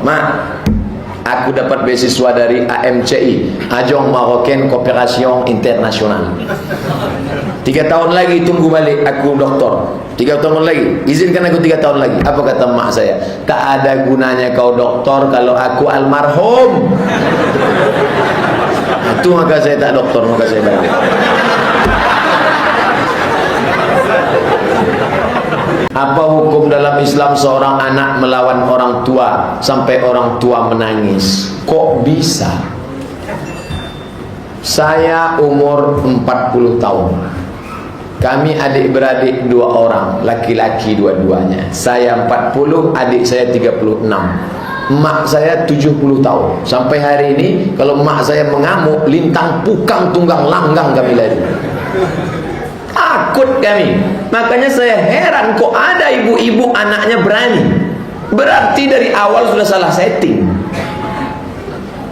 Mak, aku dapat beasiswa dari AMCI, Agence Marocaine Coopération Internationale. 3 tahun lagi tunggu balik aku doktor. 3 tahun lagi, izinkan aku 3 tahun lagi. Apa kata mak saya? Tak ada gunanya kau doktor kalau aku almarhum. Itu maka saya tak doktor, maka saya balik. Apa hukum dalam Islam seorang anak melawan orang tua sampai orang tua menangis? Kok bisa? Saya umur 40 tahun. Kami adik-beradik 2 orang, laki-laki dua-duanya. Saya 40, adik saya 36. Mak saya 70 tahun. Sampai hari ini kalau mak saya mengamuk, lintang pukang tunggang langgang kami lari. Takut kami. Makanya saya heran kok ada ibu-ibu anaknya berani. Berarti dari awal sudah salah setting.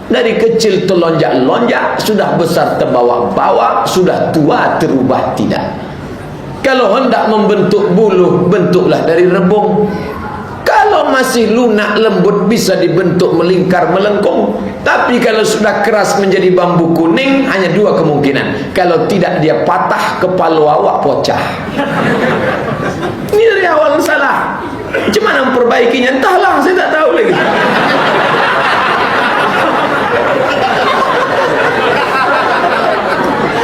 Dari kecil terlonjak-lonjak, sudah besar terbawa-bawa, sudah tua terubah tidak. Kalau hendak membentuk bulu, bentuklah dari rebung. Kalau masih lunak lembut bisa dibentuk melingkar melengkung. Tapi kalau sudah keras menjadi bambu kuning, hanya 2 kemungkinan. Kalau tidak dia patah, kepala awak pocah. Ini dari awal salah. Gimana memperbaikinya? Entahlah, saya tak tahu lagi.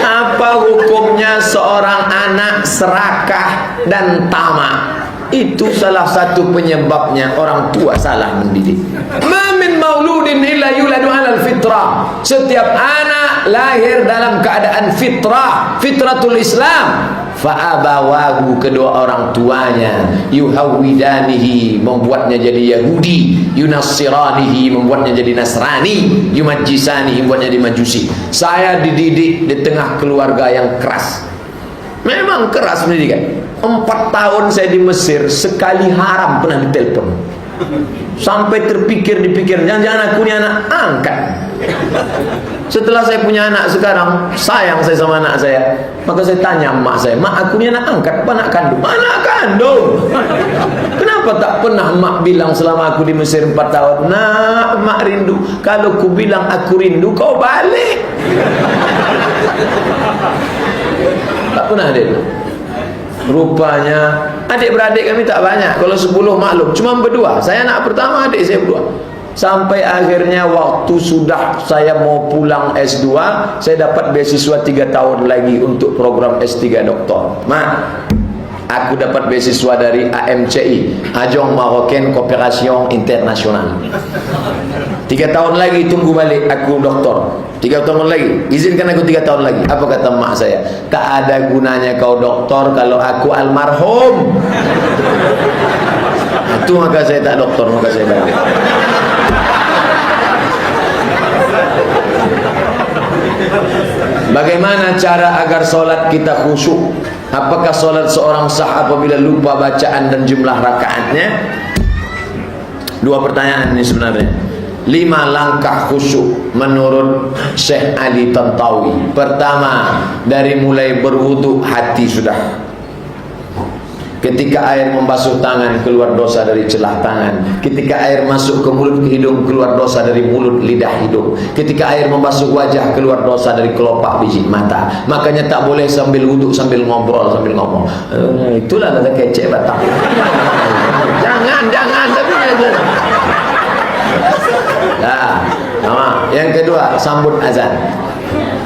Apa hukumnya seorang anak serakah dan tamak? Itu salah satu penyebabnya orang tua salah mendidik. Ma min mauludin illa yuladu 'alal fitrah. Setiap anak lahir dalam keadaan fitrah, fitratul Islam. Fa abawahu, kedua orang tuanya, yuhawidanihi, membuatnya jadi Yahudi, yunassiranihi, membuatnya jadi Nasrani, yumajjisanihi, membuatnya jadi Majusi. Saya dididik di tengah keluarga yang keras. Memang keras pendidikan. 4 tahun saya di Mesir, sekali haram pernah ditelepon. Sampai dipikir, jangan-jangan aku ini anak angkat. Setelah saya punya anak sekarang, sayang saya sama anak saya. Maka saya tanya mak saya, mak aku ini anak angkat apa anak kandung? Anak kandung. Kenapa tak pernah mak bilang selama aku di Mesir 4 tahun? Nah, mak rindu. Kalau ku bilang aku rindu, kau balik. Tak pernah ada itu. Rupanya adik-beradik kami tak banyak. Kalau 10 maklum, cuma berdua. Saya anak pertama, adik saya berdua. Sampai akhirnya waktu sudah saya mau pulang S2, saya dapat beasiswa 3 tahun lagi untuk program S3 doktor. Mak, aku dapat beasiswa dari AMCI, Agence Marocaine Coopération Internationale. 3 tahun lagi tunggu balik aku doktor. 3 tahun lagi, izinkan aku 3 tahun lagi. Apa kata mak saya? Tak ada gunanya kau doktor kalau aku almarhum. Itu maka saya tak doktor, maka saya balik. Bagaimana cara agar solat kita khusyuk? Apakah solat seorang sah apabila lupa bacaan dan jumlah rakaatnya? 2 pertanyaan ini sebenarnya. 5 langkah khusyuk menurut Syekh Ali Tantawi. Pertama, dari mulai berwudu hati sudah. Ketika air membasuh tangan, keluar dosa dari celah tangan. Ketika air masuk ke mulut ke hidung, keluar dosa dari mulut lidah hidung. Ketika air membasuh wajah, keluar dosa dari kelopak biji mata. Makanya tak boleh sambil wudu sambil ngobrol sambil ngomong. Itulah kata kecek batang. Jangan tapi nah, sama. Yang kedua, sambut azan.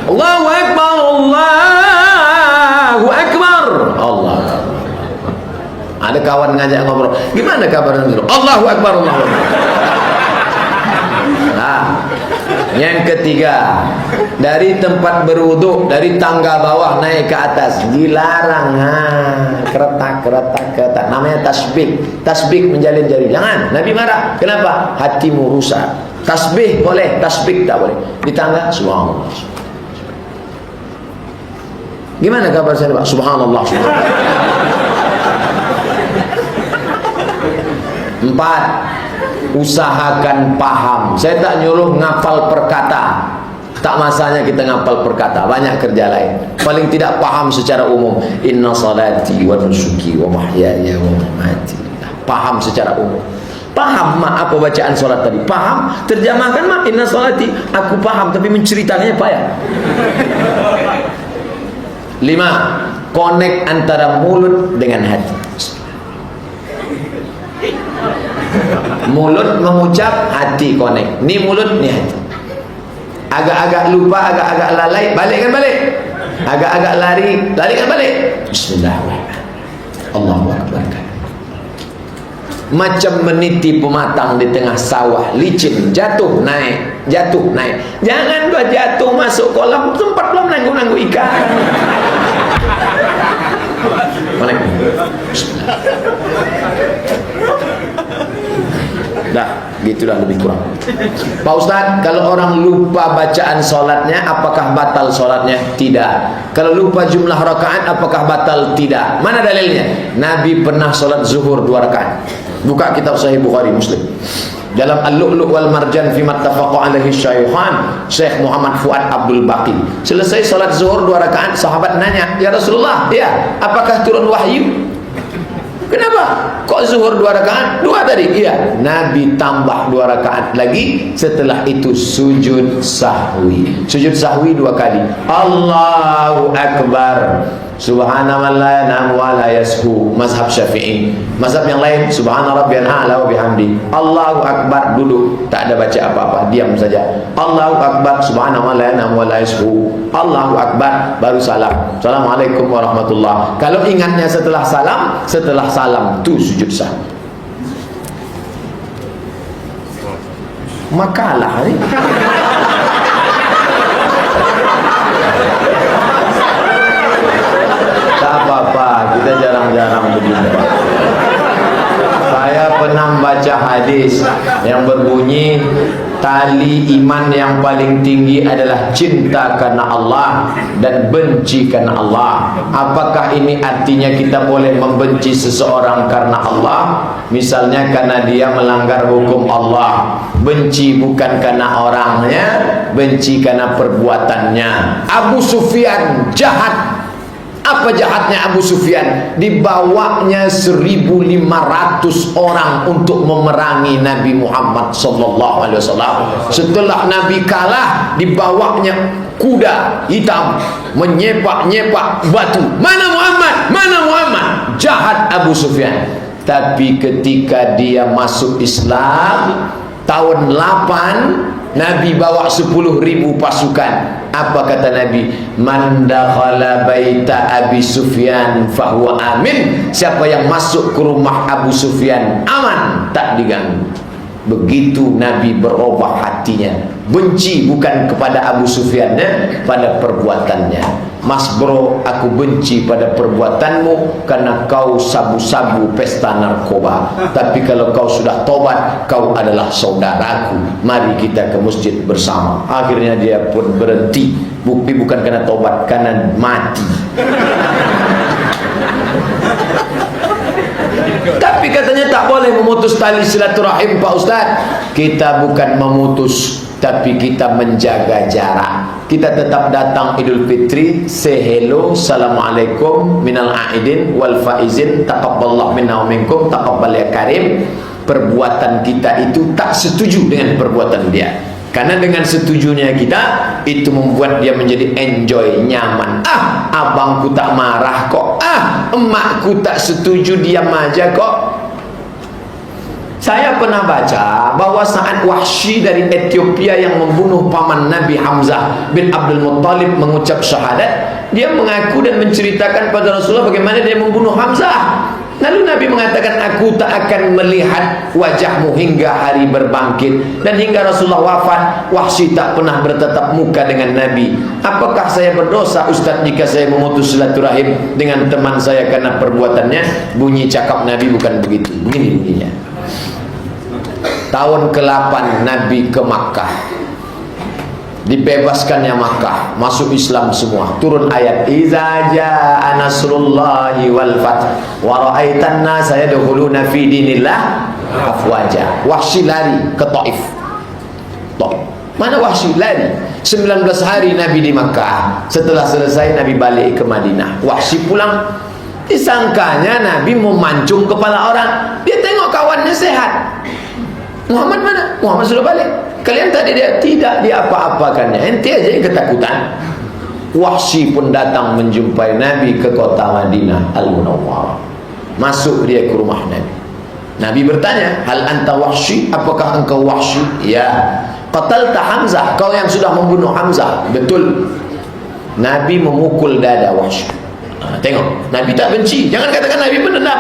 Allahu Akbar, Allahu Akbar. Allah. Ada kawan ngajak ngobrol, gimana kabarnya? Allahu Akbar, Allahu Akbar. Nah, yang ketiga, dari tempat berwudu, dari tangga bawah naik ke atas dilarang. Keretak. Namanya tasbih. Tasbih menjalin jari. Jangan. Nabi marah. Kenapa? Hatimu rusak. Tasbih boleh, tasbih tak boleh. Di tangga, subhanallah. Gimana kabar saya, Pak? Subhanallah, subhanallah. 4, usahakan paham. Saya tak nyuruh ngapal perkata. Tak masanya kita ngapal perkata, banyak kerja lain. Paling tidak paham secara umum. Inna salati wa nusuki wa mahyaya wa mamati. Paham secara umum. Paham mak apa bacaan solat tadi? Paham? Terjemahkan mak, inna solati. Aku paham, tapi menceritakannya payah. 5. Connect antara mulut dengan hati. Mulut mengucap, hati connect. Ni mulut, ni hati. Agak-agak lupa, agak-agak lalai, balikkan balik. Agak-agak lari, larikan balik. Bismillahirrahmanirrahim. Allahu Akbar. Macam meniti pematang di tengah sawah licin, jatuh naik, jatuh naik. Jangan dua jatuh masuk kolam, tempat belum nanggung-nanggung ikan. Dah, gitulah lebih kurang. Pak Ustaz, kalau orang lupa bacaan solatnya, apakah batal solatnya? Tidak. Kalau lupa jumlah rakaat, apakah batal? Tidak. Mana dalilnya? Nabi pernah solat zuhur 2 rakaat. Buka kitab Sahih Bukhari Muslim. Dalam Al-Lu'lu' wal Marjan fi mattafaqa alaihi syaikhan, Syekh Muhammad Fuad Abdul Baqi. Selesai salat zuhur 2 rakaat, sahabat nanya, "Ya Rasulullah, ya, apakah turun wahyu?" Kenapa? Kok zuhur 2 rakaat? 2 tadi? Iya. Nabi tambah 2 rakaat lagi. Setelah itu sujud sahwi. Sujud sahwi 2 kali. Allahu Akbar. Subhanallah la yanamu wa la yashu. Mazhab Syafi'i. Mazhab yang lain, subhana rabbiyal a'la wa bihamdi. Allahu Akbar, duduk, tak ada baca apa-apa, diam saja. Allahu Akbar, subhanallah la yanamu wa la yashu. Allahu Akbar, baru salam. Assalamualaikum warahmatullah. Kalau ingatnya setelah salam tu sujud sahwi. Makalah ni. Apa-apa, kita jarang-jarang begini. Saya pernah baca hadis yang berbunyi, tali iman yang paling tinggi adalah cinta karena Allah dan benci karena Allah. Apakah ini artinya kita boleh membenci seseorang karena Allah? Misalnya karena dia melanggar hukum Allah. Benci bukan karena orangnya, benci karena perbuatannya. Abu Sufyan jahat. Apa jahatnya Abu Sufyan? Dibawanya 1.500 orang untuk memerangi Nabi Muhammad sallallahu alaihi wasallam. Setelah Nabi kalah, dibawanya kuda hitam menyepak-nyepak batu. Mana Muhammad? Mana Muhammad? Jahat Abu Sufyan. Tapi ketika dia masuk Islam tahun 8, Nabi bawa 10.000 pasukan. Apa kata Nabi? Man dakhala baita Abi Sufyan fahuwa amin. Siapa yang masuk ke rumah Abu Sufyan aman, tak diganggu. Begitu Nabi berubah hatinya. Benci bukan kepada Abu Sufyannya, pada perbuatannya. Mas bro, aku benci pada perbuatanmu karena kau sabu-sabu pesta narkoba. Tapi kalau kau sudah tobat, kau adalah saudaraku. Mari kita ke masjid bersama. Akhirnya dia pun berhenti. Bukti bukan karena tobat, karena mati. Tapi katanya tak boleh memutus tali silaturahim, Pak Ustaz. Kita bukan memutus, tapi kita menjaga jarak. Kita tetap datang Idul Fitri, say hello, assalamualaikum minal aidin wal faizin, taqabbalallahu minna wa minkum, taqabbal ya karim. Perbuatan kita itu tak setuju dengan perbuatan dia. Karena dengan setujunya kita, itu membuat dia menjadi enjoy, nyaman. Ah, abangku tak marah kok. Ah, emakku tak setuju, diam aja kok. Saya pernah baca bahwa saat Wahsy dari Ethiopia yang membunuh paman Nabi Hamzah bin Abdul Muttalib mengucap syahadat, dia mengaku dan menceritakan pada Rasulullah bagaimana dia membunuh Hamzah. Lalu Nabi mengatakan, aku tak akan melihat wajahmu hingga hari berbangkit. Dan hingga Rasulullah wafat, Wahsy tak pernah bertatap muka dengan Nabi. Apakah saya berdosa Ustaz jika saya memutus silaturahim dengan teman saya karena perbuatannya? Bunyi cakap Nabi bukan begitu. Begini bunyinya. Tahun ke-8 Nabi ke Makkah, dibebaskannya Makkah, masuk Islam semua. Turun ayat, iza jaa nasrullahi wal fath wa ra'aitan nasa yadkhuluna fi dinillah afwaja. Wahsy lari ke Taif. Mana Wahsy lari? 19 hari Nabi di Makkah. Setelah selesai Nabi balik ke Madinah. Wahsy pulang. Disangkanya Nabi mau mancung kepala orang. Dia tengok kawannya sehat. Muhammad mana? Muhammad sudah balik. Kalian tadi dia tidak diapa-apakannya, ente aja yang ketakutan. Wahsy pun datang menjumpai Nabi ke kota Madinah Al-Munawwarah. Masuk dia ke rumah Nabi. Nabi bertanya, hal anta Wahsy? Apakah engkau Wahsy? Ya. Qatalta Hamzah, kau yang sudah membunuh Hamzah. Betul. Nabi memukul dada Wahsy. Tengok, Nabi tak benci. Jangan katakan Nabi berdendam.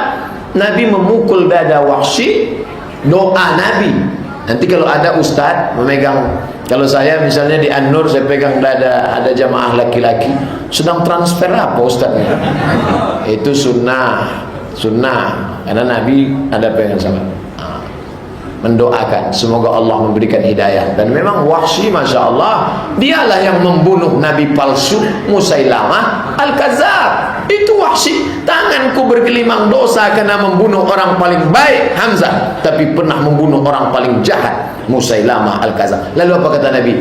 Nabi memukul dada Wahsy. Doa Nabi. Nanti kalau ada ustaz memegang, kalau saya misalnya di An-Nur saya pegang dada ada jamaah laki-laki sedang transfer apa ustaznya, itu sunnah karena Nabi ada pegang sama, mendoakan semoga Allah memberikan hidayah. Dan memang Wahsy Masya Allah dialah yang membunuh Nabi palsu Musailamah Al-Kadzdzab. Itu Wahsy. Tanganku bergelimang dosa karena membunuh orang paling baik Hamzah, tapi pernah membunuh orang paling jahat Musailamah Al-Kadzdzab. Lalu apa kata Nabi?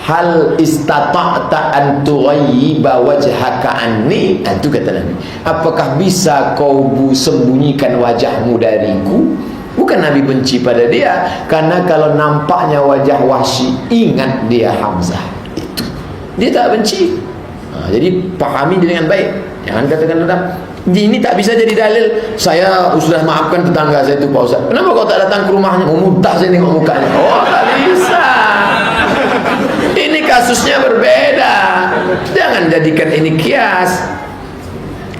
Hal istata'ta an tughayyiba wajhaka anni. Itu kata Nabi, apakah bisa kau sembunyikan wajahmu dariku? Bukan Nabi benci pada dia, karena kalau nampaknya wajah Wahsy ingat dia Hamzah. Itu dia tak benci. Jadi pahami dengan baik, jangan katakan dendam. Ini tak bisa jadi dalil. Saya sudah maafkan tetangga saya itu Pak Ustaz. Kenapa kau tak datang ke rumahnya? Muntah saya tengok mukanya. Oh, tak bisa. Ini kasusnya berbeda. Jangan jadikan ini kias.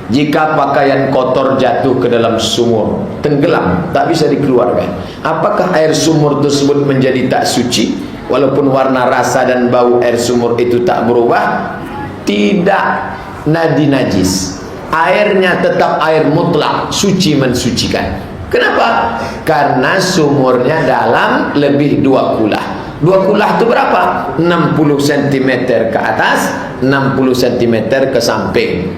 Jika pakaian kotor jatuh ke dalam sumur, tenggelam, tak bisa dikeluarkan, apakah air sumur tersebut menjadi tak suci walaupun warna, rasa dan bau air sumur itu tak berubah? Tidak najis. Airnya tetap air mutlak, suci mensucikan. Kenapa? Karena sumurnya dalam lebih 2 kulah. 2 kulah itu berapa? 60 cm ke atas, 60 cm ke samping.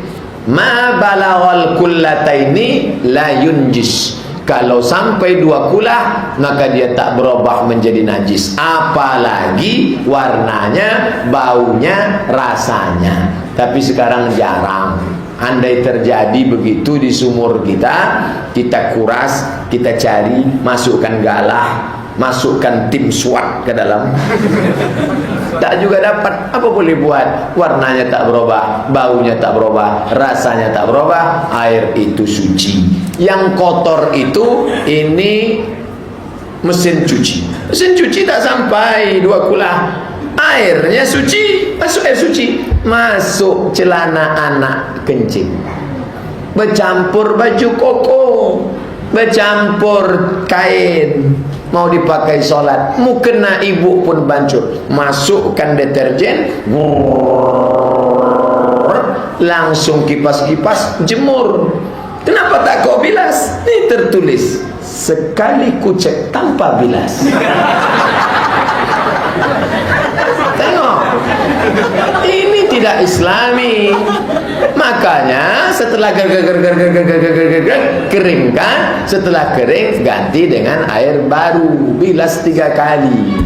Ma balaghal kullataini la yunjis. Kalau sampai 2 kulah maka dia tak berubah menjadi najis, apalagi warnanya, baunya, rasanya. Tapi sekarang jarang. Andai terjadi begitu di sumur kita, kita kuras, kita cari, masukkan galah, masukkan tim SWAT ke dalam, tak juga dapat. Apa boleh buat? Warnanya tak berubah, baunya tak berubah, rasanya tak berubah, air itu suci. Yang kotor itu ini mesin cuci. Mesin cuci tak sampai 2 kulah, airnya suci, masuk air suci, masuk celana anak kencing, bercampur baju koko, bercampur kain, mau dipakai sholat, mukena ibu pun bancur, masukkan deterjen, langsung kipas-kipas, jemur. Kenapa tak kau bilas? Ini tertulis, sekali kucek tanpa bilas. Tengok, ini tidak islami. Makanya setelah keringkan, setelah kering ganti dengan air baru, bilas 3 kali.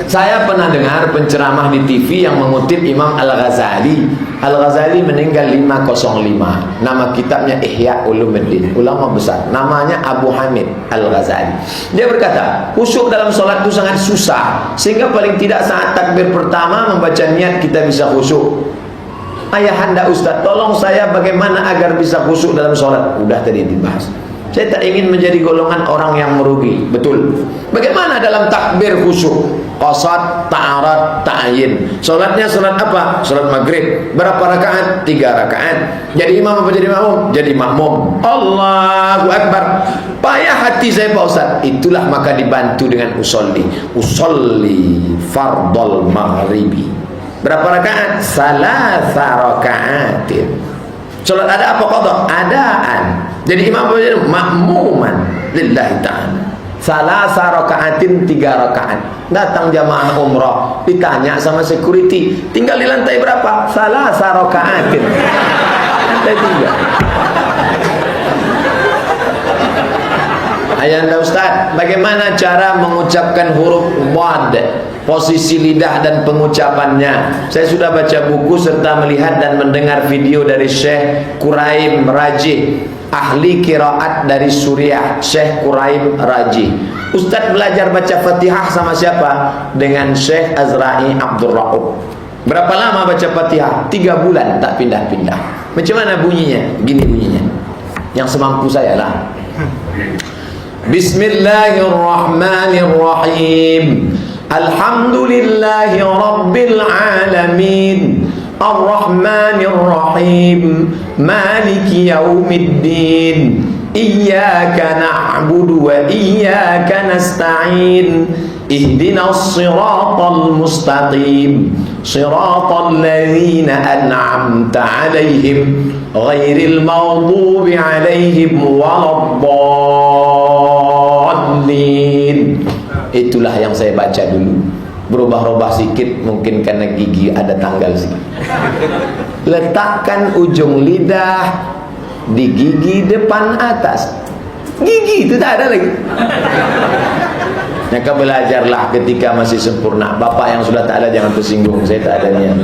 Saya pernah dengar penceramah di TV yang mengutip Imam Al-Ghazali. Al-Ghazali meninggal 505. Nama kitabnya Ihya Ulumuddin, ulama besar, namanya Abu Hamid Al-Ghazali. Dia berkata, khusyuk dalam sholat itu sangat susah, sehingga paling tidak saat takbir pertama membaca niat kita bisa khusyuk. Ayahanda Ustaz, tolong saya bagaimana agar bisa khusyuk dalam sholat. Udah tadi dibahas. Saya tak ingin menjadi golongan orang yang merugi. Betul. Bagaimana dalam takbir khusyuk? Qasad, ta'arad, ta'ayin. Sholatnya sholat apa? Sholat maghrib. Berapa rakaat? 3 rakaat. Jadi imam apa jadi makmum? Jadi makmum. Allahu Akbar. Payah hati saya Pak Ustaz. Itulah maka dibantu dengan usolli. Usolli fardal maghribi. Berapa rakaat? Salasa rakaatin. Sholat ada apa qadha? Adaan. Jadi imam apa jadi makmuman lillahi ta'ala. Salasa rakaatin, 3 rakaat. Datang jamaah umrah, ditanya sama security, tinggal di lantai berapa? Salasa rakaatin. Lantai 3. Ayanda Ustaz, bagaimana cara mengucapkan huruf dhad, posisi lidah dan pengucapannya? Saya sudah baca buku serta melihat dan mendengar video dari Syekh Quraim Raji, ahli qiraat dari Suriah. Syekh Quraim Raji. Ustaz belajar baca Fatihah sama siapa? Dengan Syekh Azra'i Abdul Raub. Berapa lama baca Fatihah? 3 bulan tak pindah-pindah. Macam mana bunyinya? Gini bunyinya, yang semampu saya lah. Bismillahirrahmanirrahim. Alhamdulillahi Rabbil Alamin, Ar-Rahmanir-Rahim, Maliki Yaumiddin, Iyyaka na'budu wa iyyaka nasta'in, Ihdinas siratal mustaqim, Siratal ladzina an'amta 'alaihim, ghairil maghdubi 'alaihim waladdallin. Itulah yang saya baca dulu. Berubah-ubah sedikit mungkin karena gigi ada tanggal sih. Letakkan ujung lidah di gigi depan atas. Gigi itu tak ada lagi. Maka belajarlah ketika masih sempurna. Bapak yang sudah tak ada jangan tersinggung. Saya tak ada niat.